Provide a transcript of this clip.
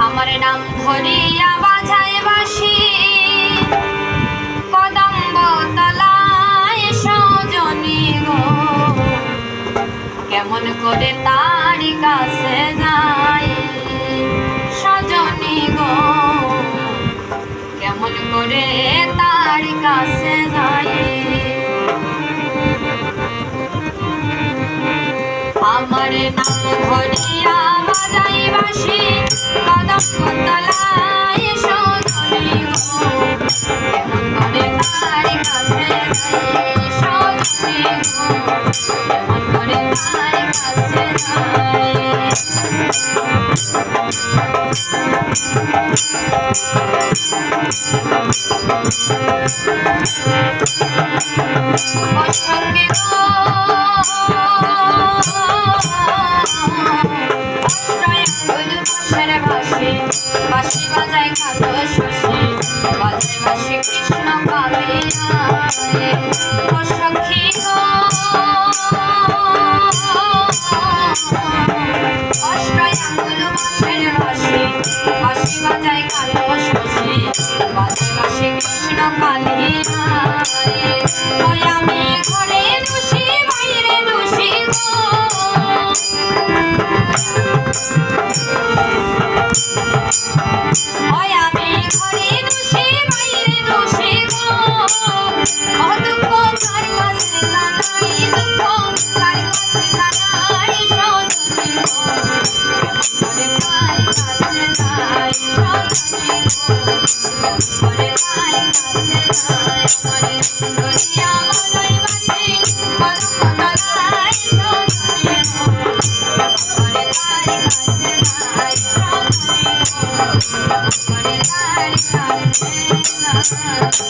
আমার নাম ধরিয়া বাজায় বাঁশি কদম্ব তলায় সজনী গো, কেমন করে তার কাছে যায় সজনী গো, কেমন করে তার কাছে যায়। আমার নাম ধরিয়া বাজাই বাঁশি কদম্ব তলায় সজনী গো, কেমন করে তার কাছে যায় সজনী গো, কেমন করে তার কাছে যায়। ওই সঙ্গে গো বাঁশি বাজায় কালো শশী, বাজায় বাঁশি কৃষ্ণ কালিয়া ও সখী গো। অষ্টয় আঙুল বাঁশের বাঁশি, বাঁশি বাজায় কালো শশী, বাজায় বাঁশি কৃষ্ণ কালিয়া। ওই আমি ঘরে দোষী বাইরে দোষী গো, ওই আমি ঘরে দোষী বাইরে দোষী গো, ও দুঃখ কার কাছে জানাই, দুঃখ কার কাছে জানাই সজনী গো, কেমন করে তার কাছে যাই সজনী গো, কেমন করে তার কাছে যাই। ঘরে ধরিয়া বাজাই বাঁশি কদম্ব তলায় সজনী গো, কেমন করে তার কাছে যাই সজনী গো, কেমন করে তার কাছে যাই।